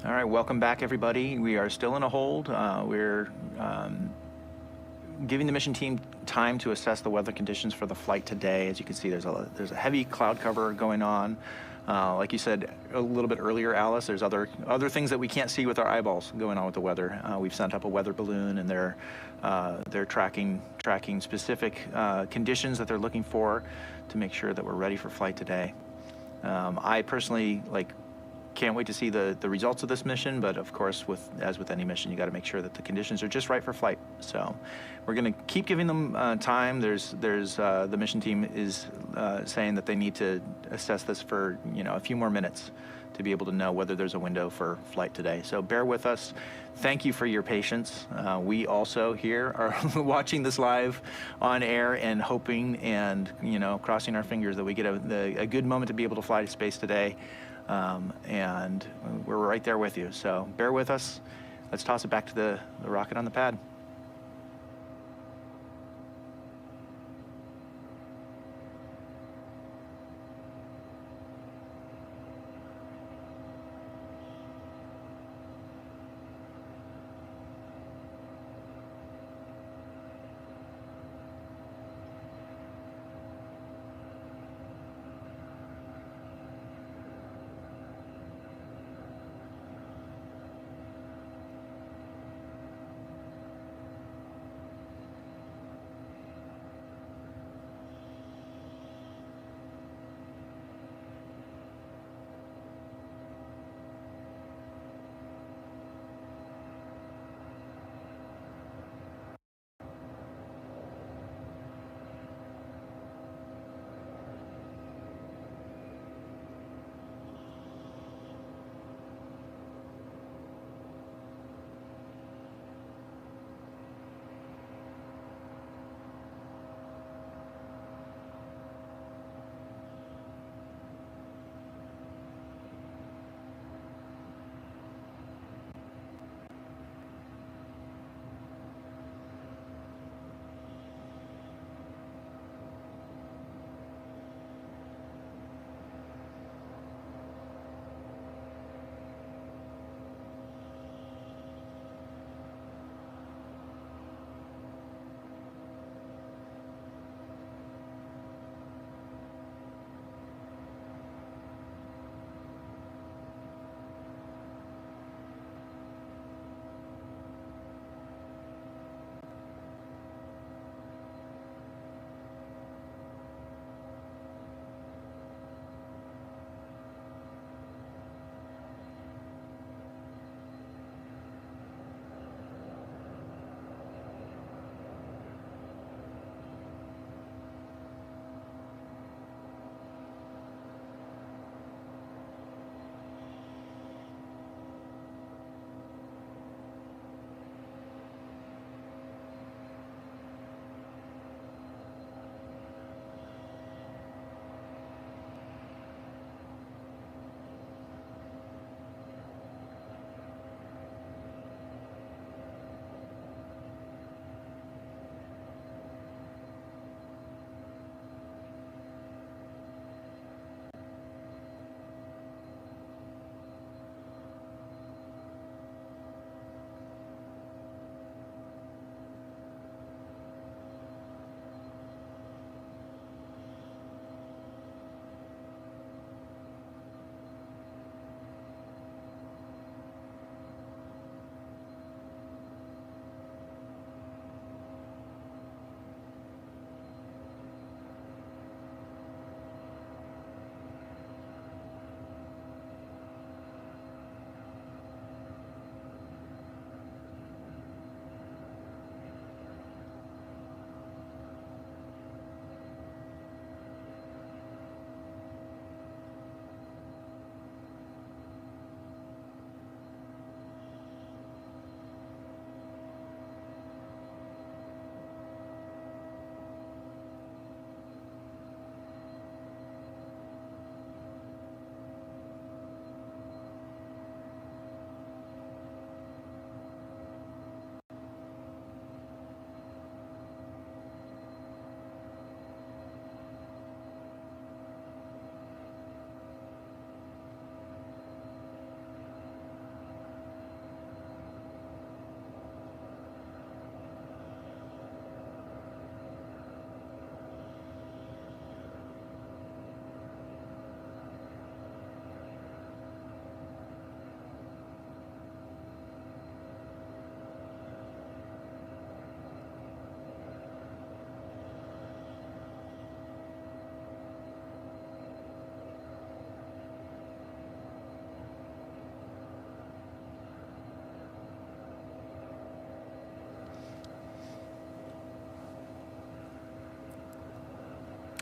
S2: All right, welcome back, everybody. We are still in a hold. We're giving the mission team time to assess the weather conditions for the flight today. As you can see, there's a heavy cloud cover going on. Like you said a little bit earlier, Alice, there's other things that we can't see with our eyeballs going on with the weather. We've sent up a weather balloon, and they're tracking specific conditions that they're looking for to make sure that we're ready for flight today. I personally can't wait to see the results of this mission, but of course, as with any mission, you got to make sure that the conditions are just right for flight. So we're going to keep giving them time. The mission team is saying that they need to assess this for a few more minutes to be able to know whether there's a window for flight today. So bear with us. Thank you for your patience. We also here are watching this live on air and hoping and crossing our fingers that we get a good moment to be able to fly to space today. And we're right there with you. So bear with us. Let's toss it back to the rocket on the pad.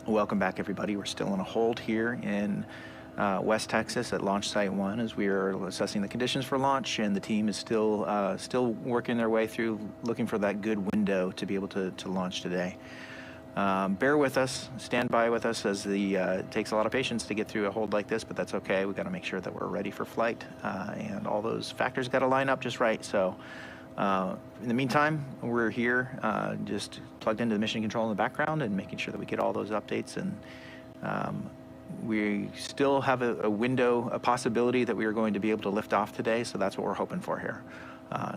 S2: Welcome back, everybody. We're still on a hold here in West Texas at Launch Site 1 as we are assessing the conditions for launch, and the team is still working their way through, looking for that good window to be able to launch today. Bear with us, stand by with us, as it takes a lot of patience to get through a hold like this, but that's okay. We've got to make sure that we're ready for flight, and all those factors got to line up just right. So in the meantime, we're here just plugged into the mission control in the background and making sure that we get all those updates, and we still have a window, a possibility that we are going to be able to lift off today, so that's what we're hoping for here.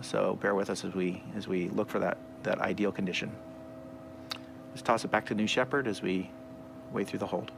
S2: So bear with us as we look for that ideal condition. Let's toss it back to New Shepard as we wade through the hold.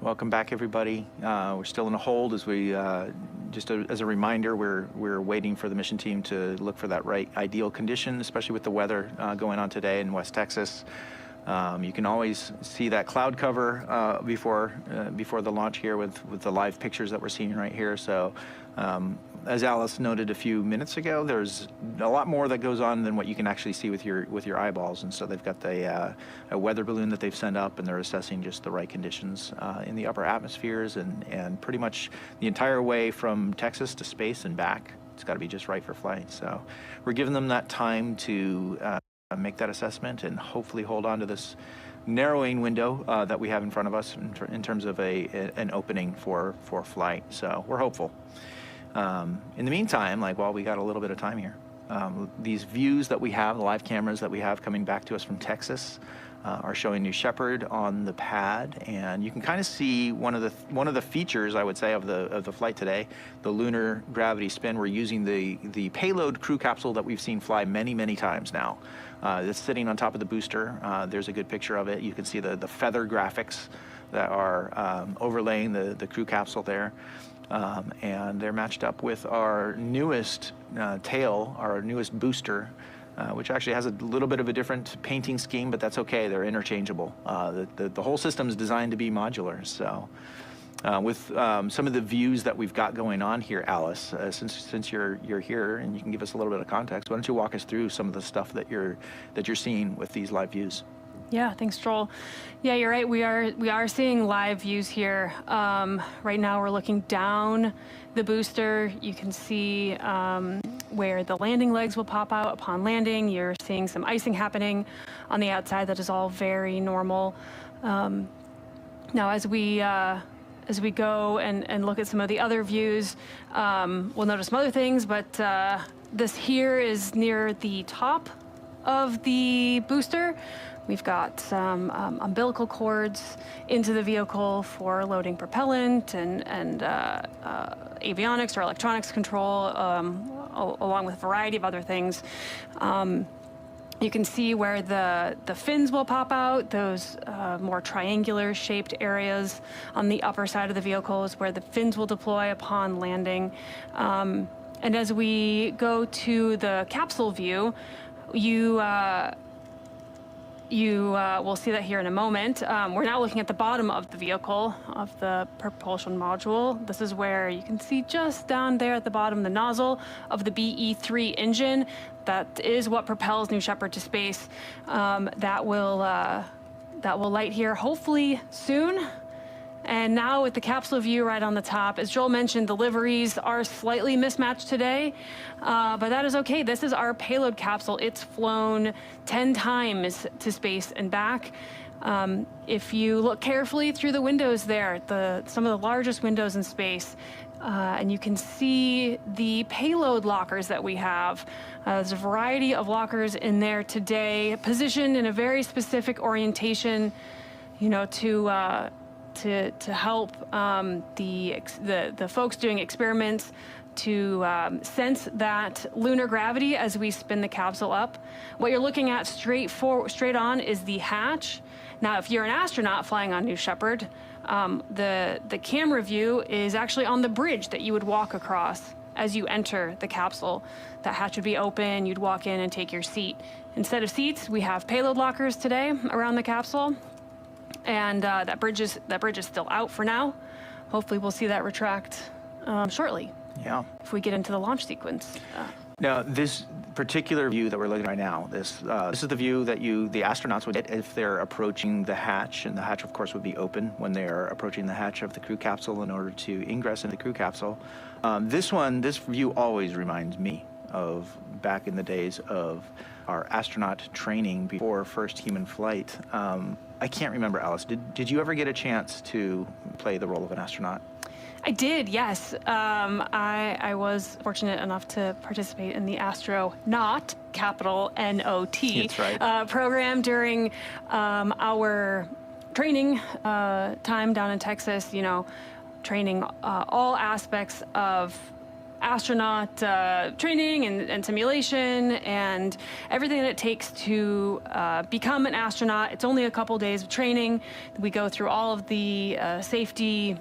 S2: Welcome back, everybody. We're still in a hold as we, as a reminder, we're waiting for the mission team to look for that right ideal condition, especially with the weather going on today in West Texas. You can always see that cloud cover before the launch here with the live pictures that we're seeing right here. So as Alice noted a few minutes ago, there's a lot more that goes on than what you can actually see with your eyeballs. And so they've got a weather balloon that they've sent up, and they're assessing just the right conditions in the upper atmospheres, and pretty much the entire way from Texas to space and back. It's got to be just right for flight. So we're giving them that time to make that assessment and hopefully hold on to this narrowing window that we have in front of us in terms of an opening for flight. So we're hopeful. In the meantime, while we got a little bit of time here, these views that we have, the live cameras that we have coming back to us from Texas, are showing New Shepard on the pad, and you can kind of see one of the features, I would say, of the flight today, the lunar gravity spin. We're using the payload crew capsule that we've seen fly many times now. It's sitting on top of the booster. There's a good picture of it. You can see the feather graphics that are overlaying the crew capsule there. And they're matched up with our newest tail, our newest booster, which actually has a little bit of a different painting scheme, but that's okay. They're interchangeable. The whole system is designed to be modular. So with some of the views that we've got going on here, Alice, since you're here and you can give us a little bit of context, why don't you walk us through some of the stuff that you're seeing with these live views?
S3: Yeah, thanks, Joel. Yeah, you're right. We are seeing live views here. Right now, we're looking down the booster. You can see where the landing legs will pop out upon landing. You're seeing some icing happening on the outside. That is all very normal. Now, as we go and look at some of the other views, we'll notice some other things. But this here is near the top of the booster. We've got some umbilical cords into the vehicle for loading propellant and avionics or electronics control, along with a variety of other things. You can see where the fins will pop out, those more triangular shaped areas on the upper side of the vehicle is where the fins will deploy upon landing. And as we go to the capsule view, you will see that here in a moment. We're now looking at the bottom of the vehicle, of the propulsion module. This is where you can see just down there at the bottom the nozzle of the BE-3 engine. That is what propels New Shepard to space. That will light here hopefully soon. And now with the capsule view right on the top, as Joel mentioned, the liveries are slightly mismatched today, but that is okay. This is our payload capsule. It's flown 10 times to space and back. If you look carefully through the windows there, some of the largest windows in space, and you can see the payload lockers that we have. There's a variety of lockers in there today, positioned in a very specific orientation, you know, to help the folks doing experiments to sense that lunar gravity as we spin the capsule up. What you're looking at straight on is the hatch. Now, if you're an astronaut flying on New Shepard, the camera view is actually on the bridge that you would walk across as you enter the capsule. That hatch would be open, you'd walk in and take your seat. Instead of seats, we have payload lockers today around the capsule. And that bridge is still out for now. Hopefully we'll see that retract shortly.
S2: Yeah.
S3: If we get into the launch sequence.
S2: Now, this particular view that we're looking at right now, this is the view that the astronauts would get if they're approaching the hatch, and the hatch, of course, would be open when they are approaching the hatch of the crew capsule in order to ingress into the crew capsule. This view always reminds me of back in the days of our astronaut training before first human flight. I can't remember, Alice, did you ever get a chance to play the role of an astronaut?
S3: I did, yes. I was fortunate enough to participate in the Astronaut, capital N-O-T,
S2: That's right.
S3: program during our training time down in Texas, you know, training all aspects of astronaut training and simulation and everything that it takes to become an astronaut. It's only a couple days of training. We go through all of the safety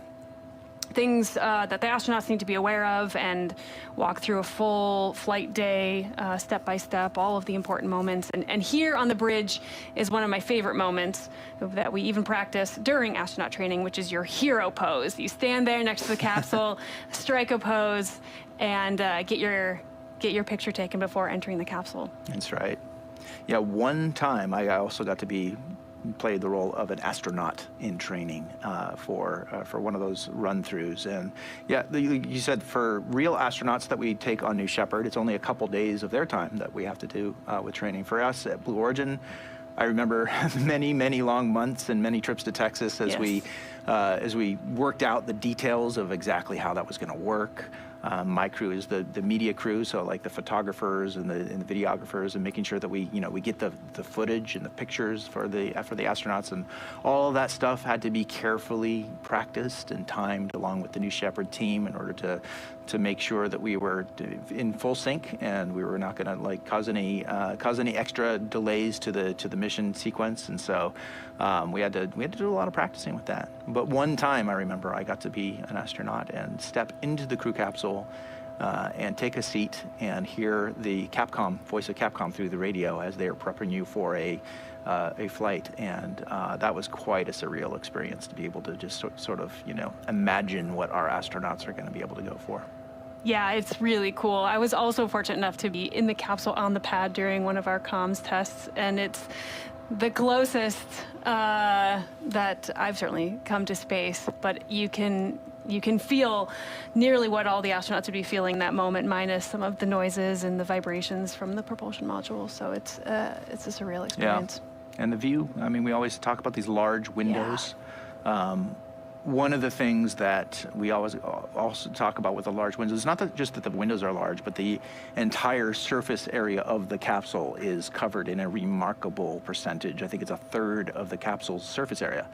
S3: things that the astronauts need to be aware of and walk through a full flight day, step by step, all of the important moments. And here on the bridge is one of my favorite moments that we even practice during astronaut training, which is your hero pose. You stand there next to the capsule, strike a pose, and get your picture taken before entering the capsule.
S2: That's right. Yeah, one time I also got to played the role of an astronaut in training for one of those run-throughs. And yeah, you said for real astronauts that we take on New Shepard, it's only a couple days of their time that we have to do with training. For us at Blue Origin, I remember many long months and many trips to Texas as we worked out the details of exactly how that was going to work. My crew is the media crew, so like the photographers and the videographers, and making sure that we get the footage and the pictures for the astronauts, and all of that stuff had to be carefully practiced and timed along with the New Shepard team in order to make sure that we were in full sync and we were not going to like cause any extra delays to the mission sequence. And so we had to do a lot of practicing with that. But one time I remember I got to be an astronaut and step into the crew capsule and take a seat and hear the Capcom voice of Capcom through the radio as they were prepping you for a flight, and that was quite a surreal experience to be able to just sort of imagine what our astronauts are going to be able to go for.
S3: Yeah, it's really cool. I was also fortunate enough to be in the capsule on the pad during one of our comms tests, and it's the closest that I've certainly come to space, but you can feel nearly what all the astronauts would be feeling that moment, minus some of the noises and the vibrations from the propulsion module. So it's a surreal experience.
S2: Yeah. And the view, I mean, we always talk about these large windows. Yeah. One of the things that we always also talk about with the large windows is not just that the windows are large, but the entire surface area of the capsule is covered in a remarkable percentage. I think it's a third of the capsule's surface area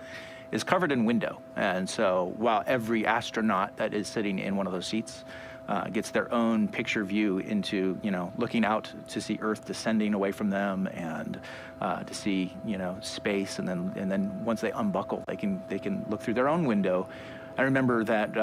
S2: is covered in window. And so while every astronaut that is sitting in one of those seats gets their own picture view into, looking out to see Earth descending away from them and to see, space, and then once they unbuckle, they can look through their own window. I remember that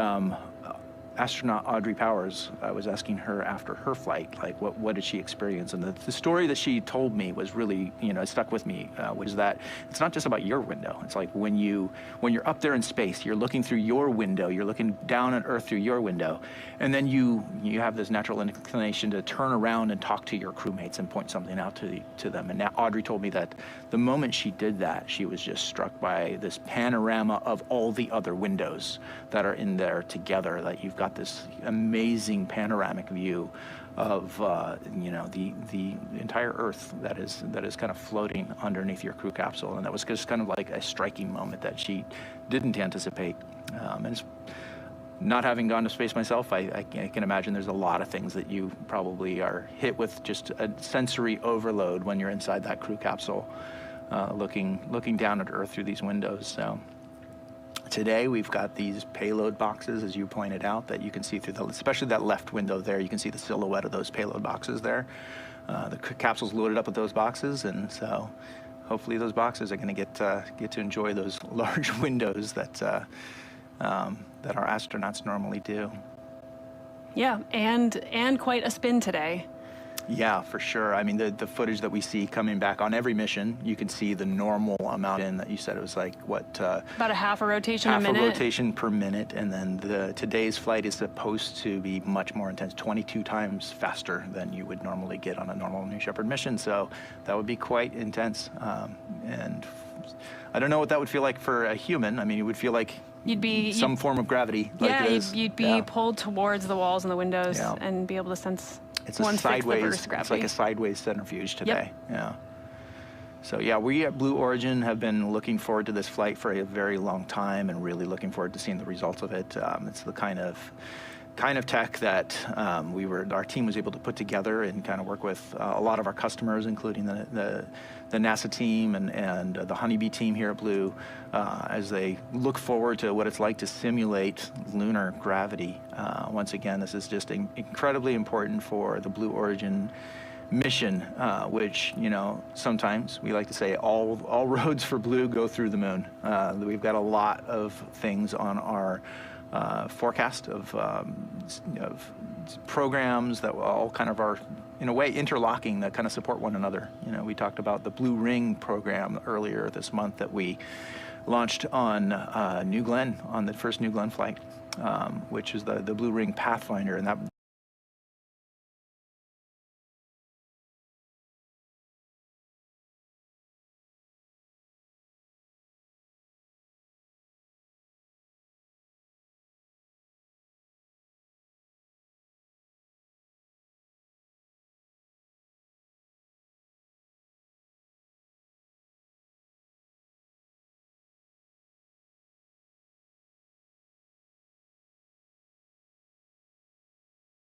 S2: astronaut Audrey Powers, I was asking her after her flight, like, what did she experience? And the story that she told me was really, it stuck with me, which is that it's not just about your window. It's like when you're up there in space, you're looking through your window, you're looking down on Earth through your window, and then you have this natural inclination to turn around and talk to your crewmates and point something out to them. And now Audrey told me that the moment she did that, she was just struck by this panorama of all the other windows that are in there together, that you've got this amazing panoramic view of the entire Earth that is kind of floating underneath your crew capsule. And that was just kind of like a striking moment that she didn't anticipate. And it's, not having gone to space myself, I can imagine there's a lot of things that you probably are hit with just a sensory overload when you're inside that crew capsule, looking down at Earth through these windows. So today we've got these payload boxes, as you pointed out, that you can see through especially that left window there. You can see the silhouette of those payload boxes there. The capsule's loaded up with those boxes, and so hopefully those boxes are going to get to enjoy those large windows that our astronauts normally do.
S3: Yeah, and quite a spin today.
S2: Yeah, for sure. I mean, the footage that we see coming back on every mission, you can see the normal amount in that you said it was like, what?
S3: About a half a rotation a minute.
S2: Half a rotation per minute, and then today's flight is supposed to be much more intense, 22 times faster than you would normally get on a normal New Shepard mission, so that would be quite intense. And I don't know what that would feel like for a human. I mean, it would feel like some form of gravity.
S3: You'd be pulled towards the walls and the windows and be able to sense
S2: it's like a sideways centrifuge today. Yep. Yeah. So yeah, we at Blue Origin have been looking forward to this flight for a very long time and really looking forward to seeing the results of it. It's the kind of tech that our team was able to put together and kind of work with a lot of our customers, including the NASA team and the Honeybee team here at Blue, as they look forward to what it's like to simulate lunar gravity. Once again, this is just incredibly important for the Blue Origin mission, which, sometimes we like to say all roads for Blue go through the moon. We've got a lot of things on our forecast of programs that all kind of are, in a way, interlocking, that kind of support one another. We talked about the Blue Ring program earlier this month that we launched on New Glenn, on the first New Glenn flight, which is the Blue Ring Pathfinder, and